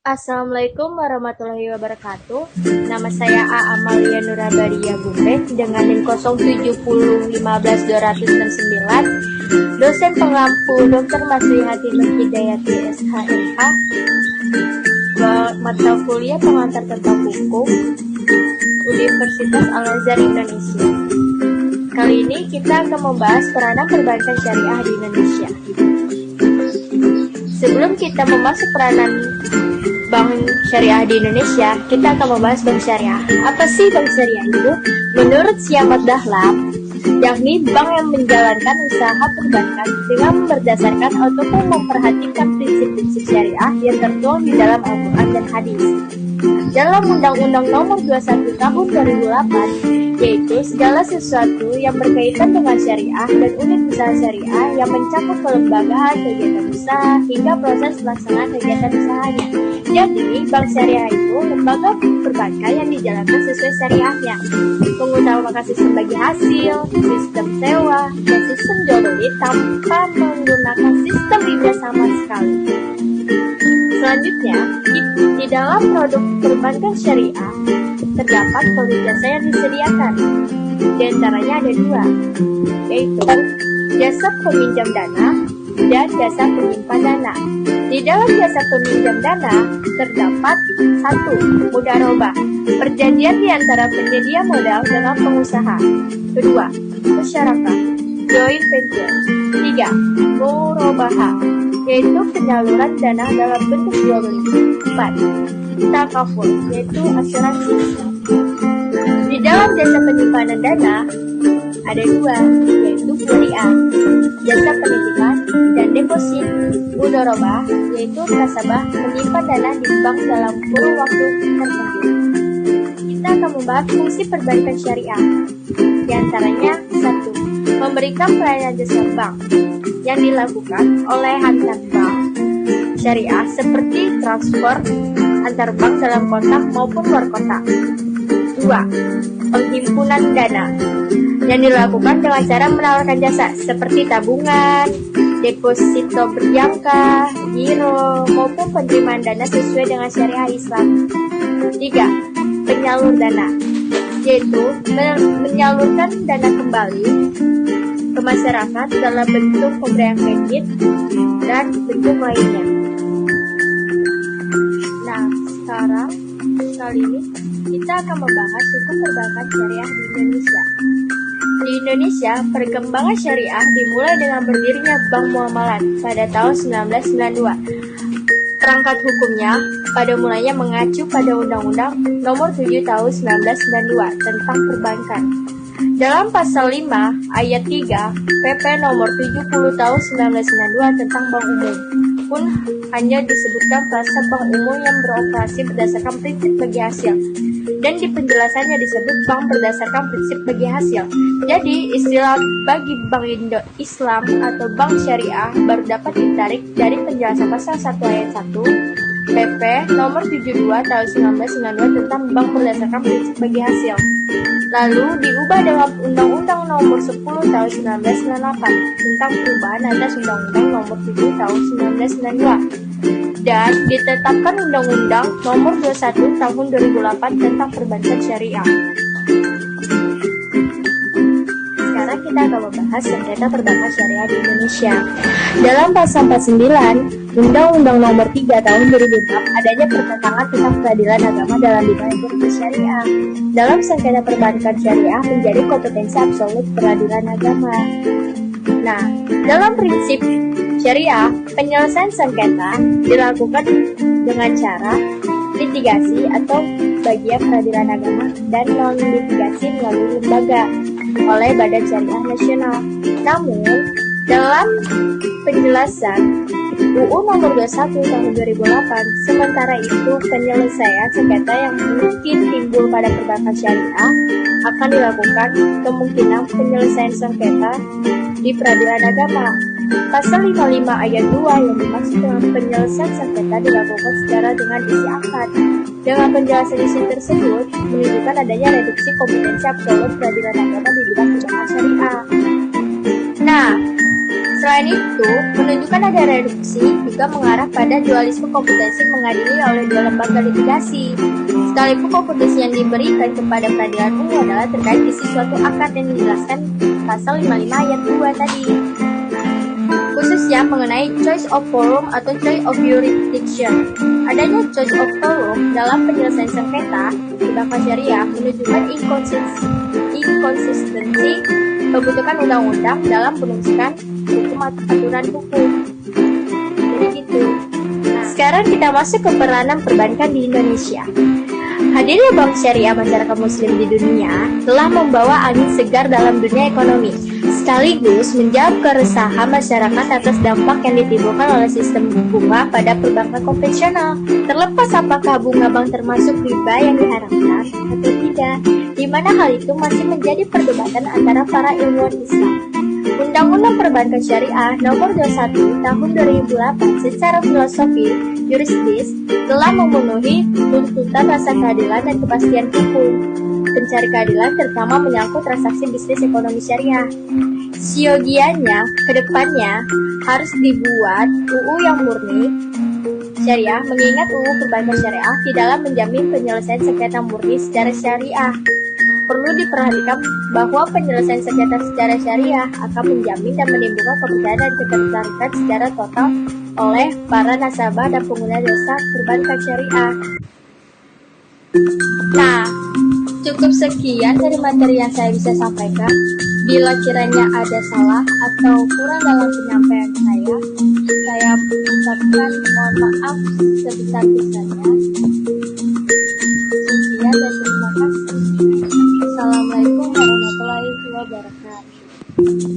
Assalamualaikum warahmatullahi wabarakatuh. Nama saya A. Amalia Nurabadia Bukret dengan NIM 070151269. Dosen pengampu Dr. Maslihati Nur Hidayati SHMH. Mata kuliah pengantar tentang hukum Universitas Al-Azhar Indonesia. Kali ini kita akan membahas peranan perbankan syariah di Indonesia. Sebelum kita membahas peranan bank syariah di Indonesia, kita akan membahas bank syariah. Apa sih bank syariah itu? Menurut Siamat Dahlan, yakni bank yang menjalankan usaha perbankan dengan berdasarkan ataupun memperhatikan prinsip-prinsip syariah yang tertuang di dalam Al-Quran dan hadis. Dalam Undang-Undang Nomor 21 Tahun 2008, yaitu segala sesuatu yang berkaitan dengan syariah dan unit usaha syariah yang mencakup kelembagaan kegiatan usaha hingga proses pelaksanaan kegiatan usahanya. Jadi, bank syariah itu lembaga perbankan yang dijalankan sesuai syariahnya, mengutamakan sistem bagi hasil, sistem sewa, dan sistem jual beli tanpa menggunakan sistem riba sama sekali. Selanjutnya, di dalam produk perbankan syariah terdapat produk jasa yang disediakan. Di antaranya ada dua, yaitu jasa peminjam dana dan jasa penyimpan dana. Di dalam jasa peminjam dana terdapat 1. Mudharabah, perjanjian di antara penyedia modal dengan pengusaha. 2. Musyarakah, joint venture. 3. Murabahah, yaitu penyaluran dana dalam bentuk jual beli. 4. Takaful, yaitu asuransi. Di dalam jasa penyimpanan dana ada dua, yaitu kuliah, jasa penitipan dan deposit. Mudharabah, yaitu nasabah menyimpan dana di bank dalam kurun waktu tertentu. Kita akan membahas fungsi perbankan syariah. Di antaranya 1. Memberikan pelayanan jasa bank yang dilakukan oleh antar bank syariah seperti transfer antar bank dalam kota maupun luar kota. 2. Penghimpunan dana yang dilakukan dengan cara menawarkan jasa seperti tabungan, deposito berjangka, giro, maupun penerimaan dana sesuai dengan syariah Islam. 3. Penyalur dana, yaitu menyalurkan dana kembali ke masyarakat dalam bentuk pemberian kredit dan bentuk lainnya. Nah, kali ini kita akan membahas hukum perbankan syariah di Indonesia. Di Indonesia, perkembangan syariah dimulai dengan berdirinya Bank Muamalat pada tahun 1992. Perangkat hukumnya pada mulanya mengacu pada Undang-Undang Nomor 7 Tahun 1992 tentang perbankan. Dalam pasal 5 ayat 3 PP Nomor 70 Tahun 1992 tentang Bank Umum pun hanya disebutkan frasa bank umum yang beroperasi berdasarkan prinsip bagi hasil, dan di penjelasannya disebut bank berdasarkan prinsip bagi hasil. Jadi istilah bagi bank Islam atau bank syariah baru dapat ditarik dari penjelasan pasal 1 ayat 1 PP nomor 72 tahun 1992 tentang bank berdasarkan prinsip bagi hasil. Lalu diubah dengan Undang-Undang Nomor 10 tahun 1998 tentang perubahan atas Undang-Undang Nomor 7 tahun 1992 dan ditetapkan Undang-Undang Nomor 21 tahun 2008 tentang perbankan syariah. Sekarang kita akan membahas sengketa perbankan syariah di Indonesia. Dalam pasal 49 Undang-Undang Nomor 3 tahun 2006 adanya pertentangan tentang peradilan agama dalam bidang ekonomi syariah. Dalam sengketa perbankan syariah menjadi kompetensi absolut peradilan agama. Nah, dalam prinsip syariah, penyelesaian sengketa dilakukan dengan cara litigasi atau bagian peradilan agama dan non-litigasi melalui lembaga oleh Badan Syariah Nasional. Namun, dalam penjelasan UU Nomor 21 Tahun 2008, sementara itu penyelesaian sengketa yang mungkin timbul pada perbankan syariah akan dilakukan kemungkinan penyelesaian sengketa di peradilan agama. Pasal 55 ayat 2 yang dimaksud dengan penyelesaian sengketa dilakukan secara dengan isi akad. Dengan penjelasan isi tersebut menunjukkan adanya reduksi kompetensi absolut peradilan agama di bidang perbankan syariah. Nah, Selain itu, menunjukkan ada reduksi juga mengarah pada dualisme kompetensi mengadili oleh dua lembaga litigasi. Sekalipun kompetensi yang diberikan kepada peradilan umum adalah terkait isi suatu akad yang dijelaskan pasal 55 ayat 2 tadi. Khususnya mengenai choice of forum atau choice of jurisdiction. Adanya choice of forum dalam penyelesaian sengketa perbankan syariah menunjukkan inkonsistensi pembentukan undang-undang dalam merumuskan hukum atau aturan hukum. Jadi gitu. Sekarang kita masuk ke peranan perbankan di Indonesia. Hadirnya bank syariah masyarakat muslim di dunia telah membawa angin segar dalam dunia ekonomi, sekaligus menjawab keresahan masyarakat atas dampak yang ditimbulkan oleh sistem bunga pada perbankan konvensional. Terlepas apakah bunga bank termasuk riba yang diharapkan atau tidak, di mana hal itu masih menjadi perdebatan antara para ilmuwan Islam. Undang-Undang Perbankan Syariah Nomor 21 Tahun 2008 secara filosofi juridis telah memenuhi tuntutan rasa keadilan dan kepastian hukum. Pencari keadilan terutama menyangkut transaksi bisnis ekonomi syariah. Siogianya kedepannya harus dibuat UU yang murni syariah, mengingat UU Perbankan Syariah di dalam menjamin penyelesaian sengketa murni secara syariah. Perlu diperhatikan bahwa penyelesaian sengketa secara syariah akan menjamin dan menimbulkan kepercayaan dan ketertarikan secara total oleh para nasabah dan pengguna jasa perbankan syariah. Nah, cukup sekian dari materi yang saya bisa sampaikan. Bila kiranya ada salah atau kurang dalam penyampaian saya ucapkan mohon maaf sebesar-besarnya. Sekian dan terima kasih. Assalamualaikum warahmatullahi wabarakatuh.